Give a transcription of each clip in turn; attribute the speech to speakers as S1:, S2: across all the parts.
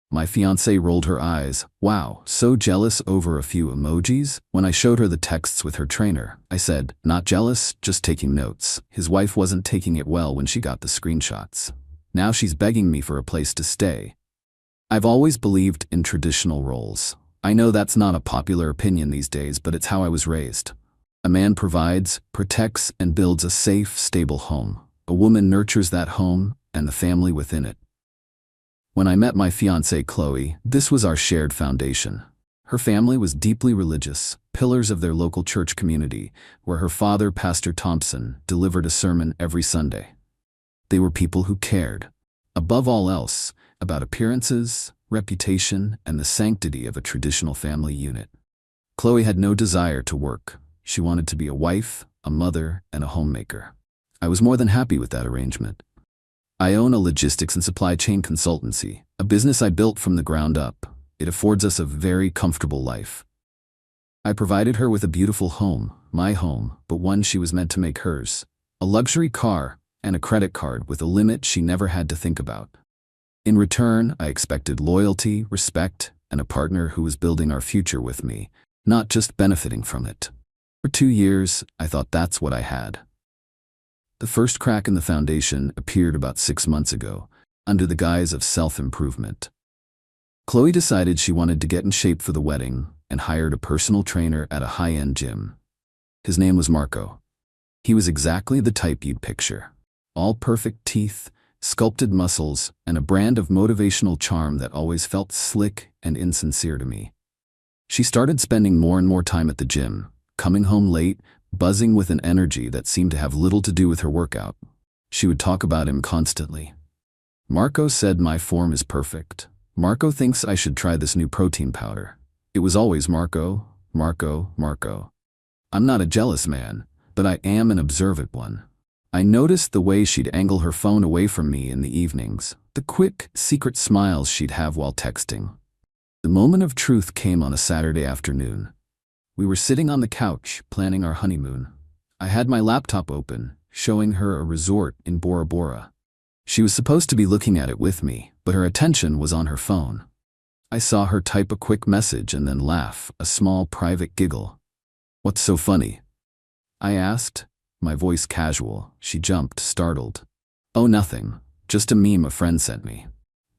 S1: My fiancée rolled her eyes. Wow, so jealous over a few emojis? When I showed her the texts with her trainer, I said, not jealous, just taking notes. His wife wasn't taking it well when she got the screenshots. Now she's begging me for a place to stay. I've always believed in traditional roles. I know that's not a popular opinion these days, but it's how I was raised. A man provides, protects, and builds a safe, stable home. A woman nurtures that home and the family within it. When I met my fiancée Qley, this was our shared foundation. Her family was deeply religious, pillars of their local church community, where her father, Pastor Thompson, delivered a sermon every Sunday. They were people who cared, above all else, about appearances, reputation, and the sanctity of a traditional family unit. Qley had no desire to work. She wanted to be a wife, a mother, and a homemaker. I was more than happy with that arrangement. I own a logistics and supply chain consultancy, a business I built from the ground up. It affords us a very comfortable life. I provided her with a beautiful home, my home, but one she was meant to make hers. A luxury car and a credit card with a limit she never had to think about. In return, I expected loyalty, respect, and a partner who was building our future with me, not just benefiting from it. For 2 years, I thought that's what I had. The first crack in the foundation appeared about 6 months ago, under the guise of self-improvement. Qley decided she wanted to get in shape for the wedding and hired a personal trainer at a high-end gym. His name was Marco. He was exactly the type you'd picture. All perfect teeth, sculpted muscles, and a brand of motivational charm that always felt slick and insincere to me. She started spending more and more time at the gym, coming home late, buzzing with an energy that seemed to have little to do with her workout. She would talk about him constantly. Marco said my form is perfect. Marco thinks I should try this new protein powder. It was always Marco, Marco, Marco. I'm not a jealous man, but I am an observant one. I noticed the way she'd angle her phone away from me in the evenings, the quick, secret smiles she'd have while texting. The moment of truth came on a Saturday afternoon. We were sitting on the couch, planning our honeymoon. I had my laptop open, showing her a resort in Bora Bora. She was supposed to be looking at it with me, but her attention was on her phone. I saw her type a quick message and then laugh, a small private giggle. "What's so funny?" I asked, my voice casual. She jumped, startled. "Oh, nothing. Just a meme a friend sent me."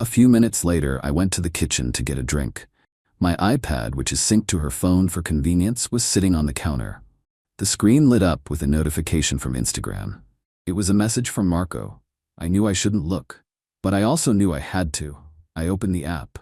S1: A few minutes later, I went to the kitchen to get a drink. My iPad, which is synced to her phone for convenience, was sitting on the counter. The screen lit up with a notification from Instagram. It was a message from Marco. I knew I shouldn't look, but I also knew I had to. I opened the app.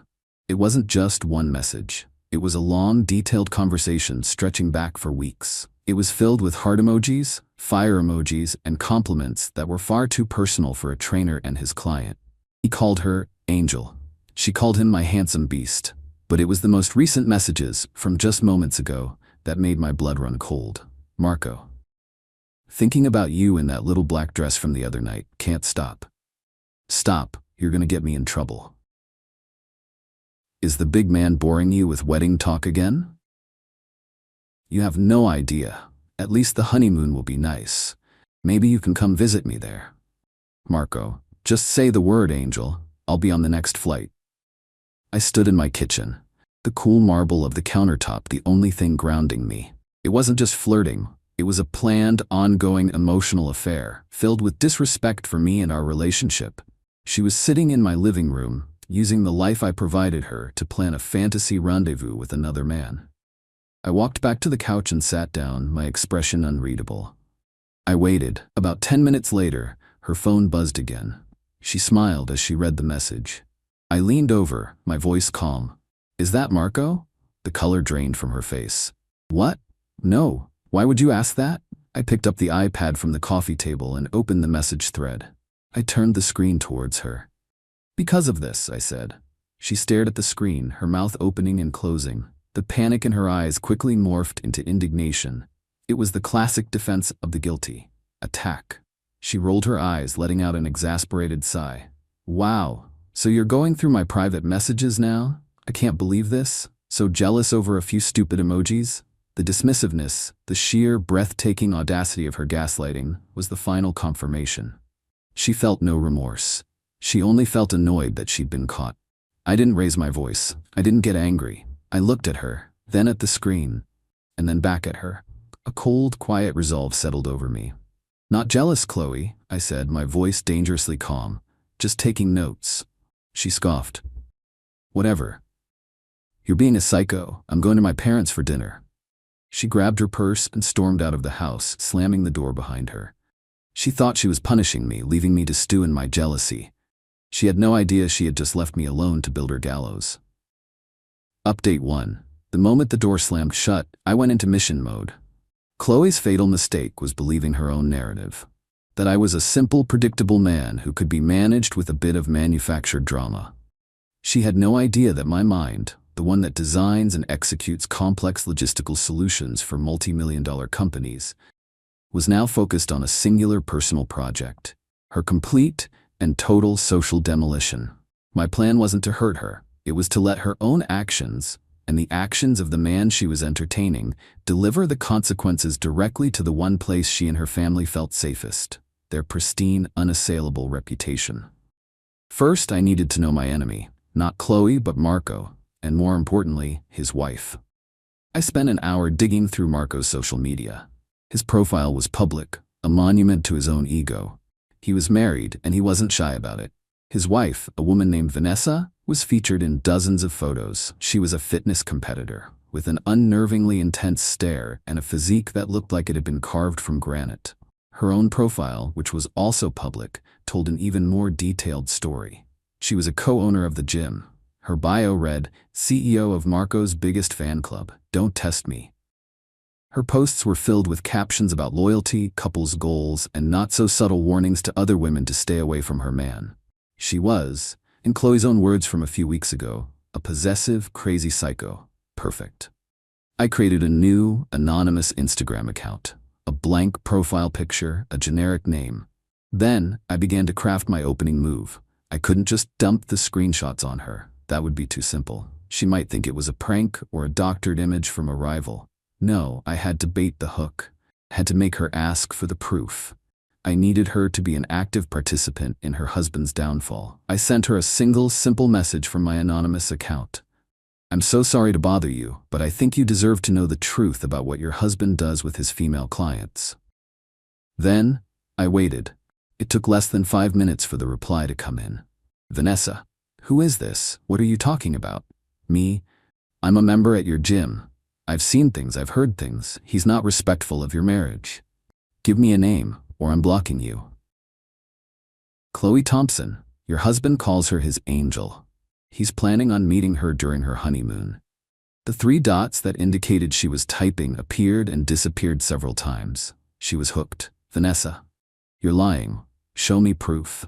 S1: It wasn't just one message. It was a long, detailed conversation stretching back for weeks. It was filled with heart emojis, fire emojis, and compliments that were far too personal for a trainer and his client. He called her Angel. She called him my handsome beast. But it was the most recent messages, from just moments ago, that made my blood run cold. Marco. Thinking about you in that little black dress from the other night, can't stop. Stop, you're gonna get me in trouble. Is the big man boring you with wedding talk again? You have no idea. At least the honeymoon will be nice. Maybe you can come visit me there. Marco. Just say the word, Angel. I'll be on the next flight. I stood in my kitchen, the cool marble of the countertop the only thing grounding me. It wasn't just flirting, it was a planned, ongoing emotional affair, filled with disrespect for me and our relationship. She was sitting in my living room, using the life I provided her to plan a fantasy rendezvous with another man. I walked back to the couch and sat down, my expression unreadable. I waited. About 10 minutes later, her phone buzzed again. She smiled as she read the message. I leaned over, my voice calm. "Is that Marco?" The color drained from her face. "What? No. Why would you ask that?" I picked up the iPad from the coffee table and opened the message thread. I turned the screen towards her. "Because of this," I said. She stared at the screen, her mouth opening and closing. The panic in her eyes quickly morphed into indignation. It was the classic defense of the guilty. Attack. She rolled her eyes, letting out an exasperated sigh. "Wow. So you're going through my private messages now? I can't believe this. So jealous over a few stupid emojis?" The dismissiveness, the sheer, breathtaking audacity of her gaslighting, was the final confirmation. She felt no remorse. She only felt annoyed that she'd been caught. I didn't raise my voice. I didn't get angry. I looked at her, then at the screen, and then back at her. A cold, quiet resolve settled over me. Not jealous, Qley, I said, my voice dangerously calm. Just taking notes. She scoffed. Whatever. You're being a psycho. I'm going to my parents for dinner. She grabbed her purse and stormed out of the house, slamming the door behind her. She thought she was punishing me, leaving me to stew in my jealousy. She had no idea she had just left me alone to build her gallows. Update 1. The moment the door slammed shut, I went into mission mode. Qley's fatal mistake was believing her own narrative. That I was a simple, predictable man who could be managed with a bit of manufactured drama. She had no idea that my mind, the one that designs and executes complex logistical solutions for multi-million-dollar companies, was now focused on a singular personal project, her complete and total social demolition. My plan wasn't to hurt her. It was to let her own actions, and the actions of the man she was entertaining, deliver the consequences directly to the one place she and her family felt safest, their pristine, unassailable reputation. First, I needed to know my enemy, not Qley but Marco, and more importantly, his wife. I spent an hour digging through Marco's social media. His profile was public, a monument to his own ego. He was married, and he wasn't shy about it. His wife, a woman named Vanessa, was featured in dozens of photos. She was a fitness competitor, with an unnervingly intense stare and a physique that looked like it had been carved from granite. Her own profile, which was also public, told an even more detailed story. She was a co-owner of the gym. Her bio read, CEO of Marco's biggest fan club, don't test me. Her posts were filled with captions about loyalty, couples' goals, and not-so-subtle warnings to other women to stay away from her man. She was, in Qley's own words from a few weeks ago, a possessive, crazy psycho. Perfect. I created a new, anonymous Instagram account, a blank profile picture, a generic name. Then, I began to craft my opening move. I couldn't just dump the screenshots on her. That would be too simple. She might think it was a prank or a doctored image from a rival. No, I had to bait the hook. Had to make her ask for the proof. I needed her to be an active participant in her husband's downfall. I sent her a single, simple message from my anonymous account. I'm so sorry to bother you, but I think you deserve to know the truth about what your husband does with his female clients. Then, I waited. It took less than 5 minutes for the reply to come in. Vanessa, who is this? What are you talking about? Me? I'm a member at your gym. I've seen things, I've heard things. He's not respectful of your marriage. Give me a name, or I'm blocking you. Qley Thompson, your husband calls her his angel. He's planning on meeting her during her honeymoon. The 3 dots that indicated she was typing appeared and disappeared several times. She was hooked. Vanessa, you're lying. Show me proof.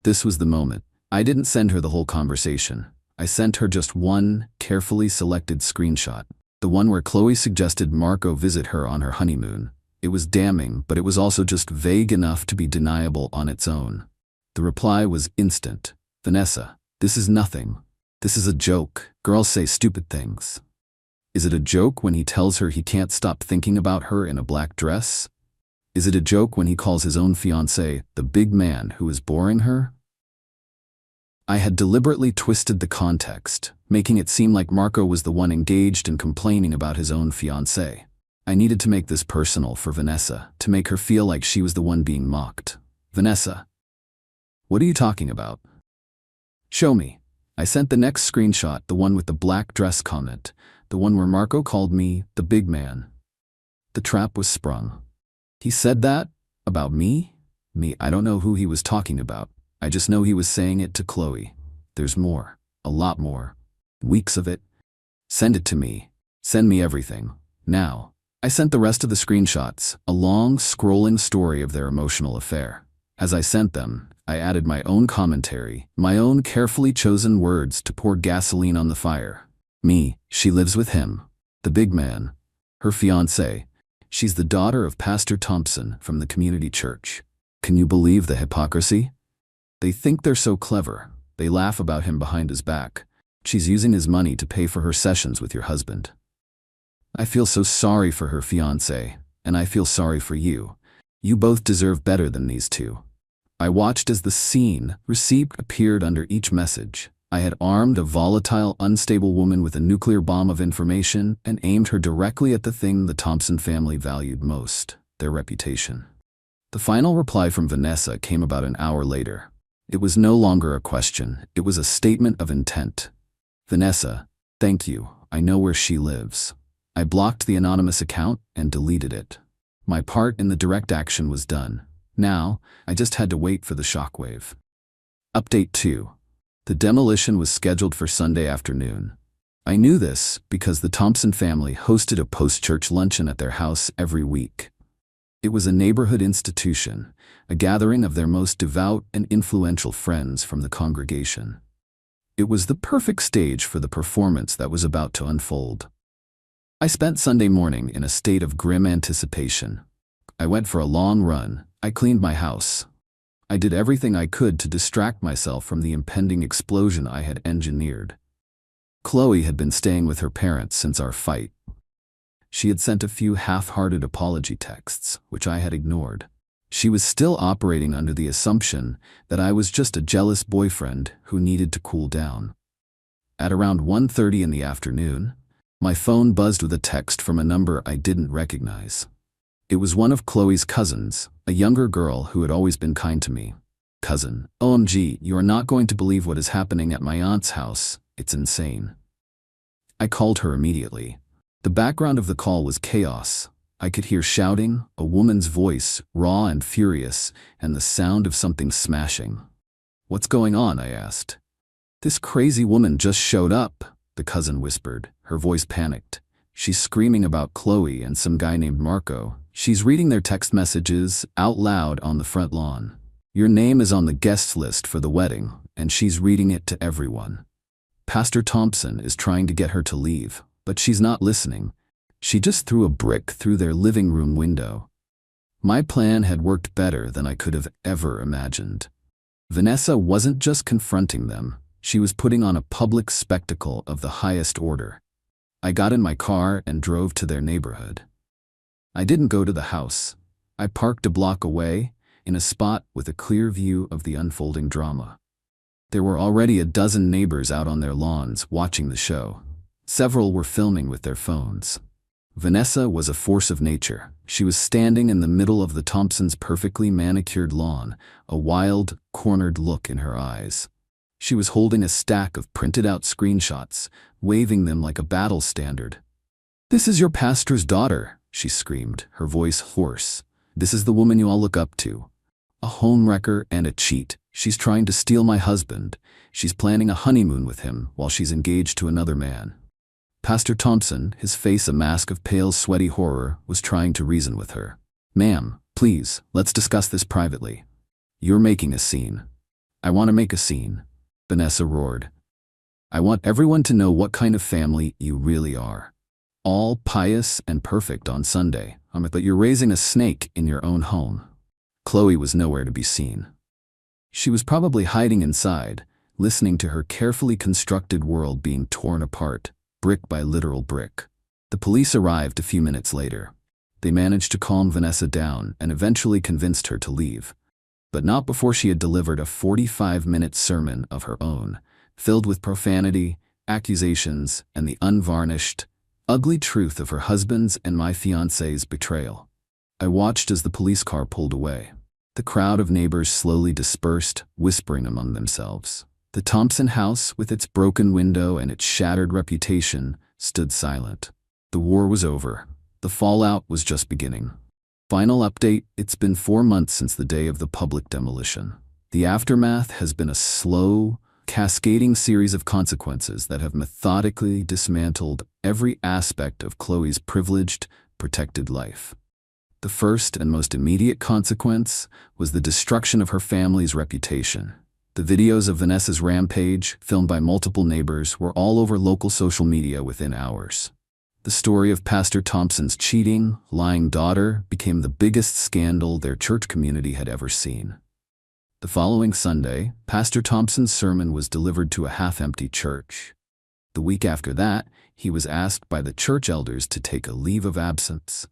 S1: This was the moment. I didn't send her the whole conversation. I sent her just one carefully selected screenshot. The one where Qley suggested Marco visit her on her honeymoon. It was damning, but it was also just vague enough to be deniable on its own. The reply was instant. Vanessa, this is nothing. This is a joke. Girls say stupid things. Is it a joke when he tells her he can't stop thinking about her in a black dress? Is it a joke when he calls his own fiancé the big man who is boring her? I had deliberately twisted the context, making it seem like Marco was the one engaged in complaining about his own fiancé. I needed to make this personal for Vanessa, to make her feel like she was the one being mocked. Vanessa, what are you talking about? Show me. I sent the next screenshot, the one with the black dress comment, the one where Marco called me the big man. The trap was sprung. He said that? About me? Me, I don't know who he was talking about. I just know he was saying it to Qley. There's more. A lot more. Weeks of it. Send it to me. Send me everything. Now. I sent the rest of the screenshots, a long, scrolling story of their emotional affair. As I sent them, I added my own commentary, my own carefully chosen words to pour gasoline on the fire. Me, she lives with him. The big man. Her fiancé. She's the daughter of Pastor Thompson from the community church. Can you believe the hypocrisy? They think they're so clever. They laugh about him behind his back. She's using his money to pay for her sessions with your husband. I feel so sorry for her fiancé, and I feel sorry for you. You both deserve better than these two. I watched as the scene receipt appeared under each message. I had armed a volatile, unstable woman with a nuclear bomb of information and aimed her directly at the thing the Thompson family valued most, their reputation. The final reply from Vanessa came about an hour later. It was no longer a question, it was a statement of intent. Vanessa, thank you, I know where she lives. I blocked the anonymous account and deleted it. My part in the direct action was done. Now, I just had to wait for the shockwave. Update 2. The demolition was scheduled for Sunday afternoon. I knew this because the Thompson family hosted a post-church luncheon at their house every week. It was a neighborhood institution, a gathering of their most devout and influential friends from the congregation. It was the perfect stage for the performance that was about to unfold. I spent Sunday morning in a state of grim anticipation. I went for a long run, I cleaned my house. I did everything I could to distract myself from the impending explosion I had engineered. Qley had been staying with her parents since our fight. She had sent a few half-hearted apology texts, which I had ignored. She was still operating under the assumption that I was just a jealous boyfriend who needed to cool down. At around 1:30 in the afternoon, my phone buzzed with a text from a number I didn't recognize. It was one of Qley's cousins, a younger girl who had always been kind to me. Cousin, OMG, you are not going to believe what is happening at my aunt's house. It's insane. I called her immediately. The background of the call was chaos. I could hear shouting, a woman's voice, raw and furious, and the sound of something smashing. What's going on? I asked. This crazy woman just showed up, the cousin whispered, her voice panicked. She's screaming about Qley and some guy named Marco. She's reading their text messages out loud on the front lawn. Your name is on the guest list for the wedding, and she's reading it to everyone. Pastor Thompson is trying to get her to leave, but she's not listening. She just threw a brick through their living room window. My plan had worked better than I could have ever imagined. Vanessa wasn't just confronting them, she was putting on a public spectacle of the highest order. I got in my car and drove to their neighborhood. I didn't go to the house. I parked a block away, in a spot with a clear view of the unfolding drama. There were already a dozen neighbors out on their lawns watching the show. Several were filming with their phones. Vanessa was a force of nature. She was standing in the middle of the Thompsons' perfectly manicured lawn, a wild, cornered look in her eyes. She was holding a stack of printed-out screenshots, waving them like a battle standard. "This is your pastor's daughter," she screamed, her voice hoarse. "This is the woman you all look up to. A homewrecker and a cheat. She's trying to steal my husband. She's planning a honeymoon with him while she's engaged to another man." Pastor Thompson, his face a mask of pale, sweaty horror, was trying to reason with her. "Ma'am, please, let's discuss this privately. You're making a scene." "I want to make a scene," Vanessa roared. "I want everyone to know what kind of family you really are. All pious and perfect on Sunday, but you're raising a snake in your own home." Qley was nowhere to be seen. She was probably hiding inside, listening to her carefully constructed world being torn apart, brick by literal brick. The police arrived a few minutes later. They managed to calm Vanessa down and eventually convinced her to leave. But not before she had delivered a 45-minute sermon of her own, filled with profanity, accusations, and the unvarnished, ugly truth of her husband's and my fiancé's betrayal. I watched as the police car pulled away. The crowd of neighbors slowly dispersed, whispering among themselves. The Thompson house, with its broken window and its shattered reputation, stood silent. The war was over. The fallout was just beginning. Final update: it's been 4 months since the day of the public demolition. The aftermath has been a slow, cascading series of consequences that have methodically dismantled every aspect of Qley's privileged, protected life. The first and most immediate consequence was the destruction of her family's reputation. The videos of Vanessa's rampage, filmed by multiple neighbors, were all over local social media within hours. The story of Pastor Thompson's cheating, lying daughter became the biggest scandal their church community had ever seen. The following Sunday, Pastor Thompson's sermon was delivered to a half-empty church. The week after that, he was asked by the church elders to take a leave of absence.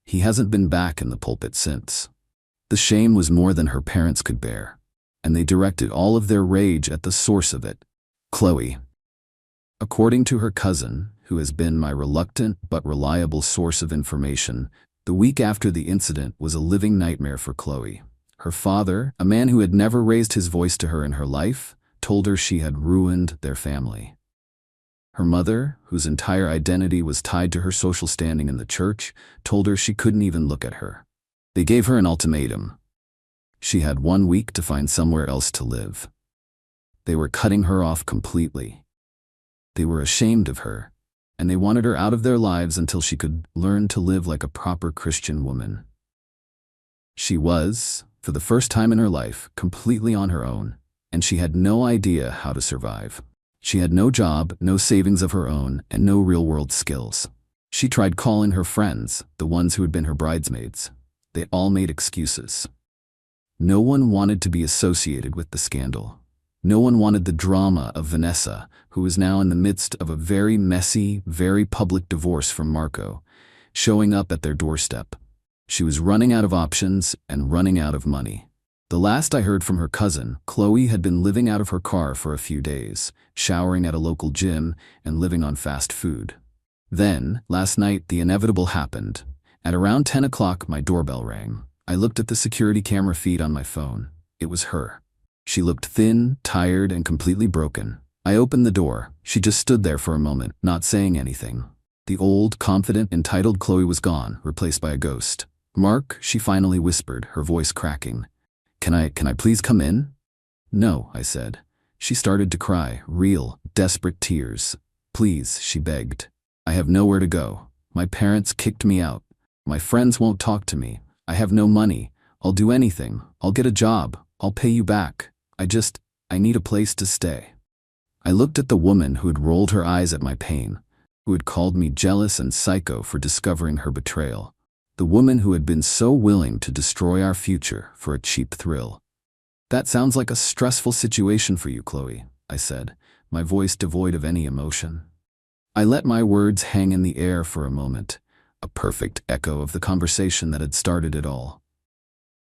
S1: He hasn't been back in the pulpit since. The shame was more than her parents could bear, and they directed all of their rage at the source of it, Qley. According to her cousin, who has been my reluctant but reliable source of information, the week after the incident was a living nightmare for Qley. Her father, a man who had never raised his voice to her in her life, told her she had ruined their family. Her mother, whose entire identity was tied to her social standing in the church, told her she couldn't even look at her. They gave her an ultimatum. She had 1 week to find somewhere else to live. They were cutting her off completely. They were ashamed of her, and they wanted her out of their lives until she could learn to live like a proper Christian woman. She was, for the first time in her life, completely on her own, and she had no idea how to survive. She had no job, no savings of her own, and no real-world skills. She tried calling her friends, the ones who had been her bridesmaids. They all made excuses. No one wanted to be associated with the scandal. No one wanted the drama of Vanessa, who was now in the midst of a very messy, very public divorce from Marco, showing up at their doorstep. She was running out of options and running out of money. The last I heard from her cousin, Qley had been living out of her car for a few days, showering at a local gym and living on fast food. Then, last night, the inevitable happened. At around 10 o'clock, my doorbell rang. I looked at the security camera feed on my phone. It was her. She looked thin, tired, and completely broken. I opened the door. She just stood there for a moment, not saying anything. The old, confident, entitled Qley was gone, replaced by a ghost. "Mark," she finally whispered, her voice cracking. Can I please come in?" "No," I said. She started to cry, real, desperate tears. "Please," she begged. "I have nowhere to go. My parents kicked me out. My friends won't talk to me. I have no money. I'll do anything. I'll get a job. I'll pay you back. I need a place to stay." I looked at the woman who had rolled her eyes at my pain, who had called me jealous and psycho for discovering her betrayal. The woman who had been so willing to destroy our future for a cheap thrill. "That sounds like a stressful situation for you, Qley," I said, my voice devoid of any emotion. I let my words hang in the air for a moment, a perfect echo of the conversation that had started it all.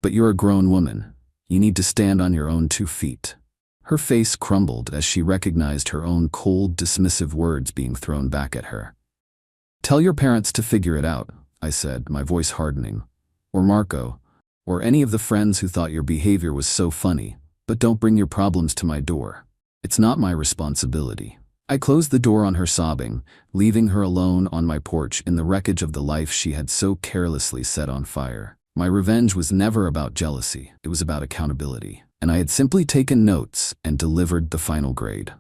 S1: "But you're a grown woman. You need to stand on your own 2 feet. Her face crumbled as she recognized her own cold, dismissive words being thrown back at her. "Tell your parents to figure it out," I said, my voice hardening. "Or Marco, or any of the friends who thought your behavior was so funny, but don't bring your problems to my door. It's not my responsibility." I closed the door on her sobbing, leaving her alone on my porch in the wreckage of the life she had so carelessly set on fire. My revenge was never about jealousy, it was about accountability, and I had simply taken notes and delivered the final grade.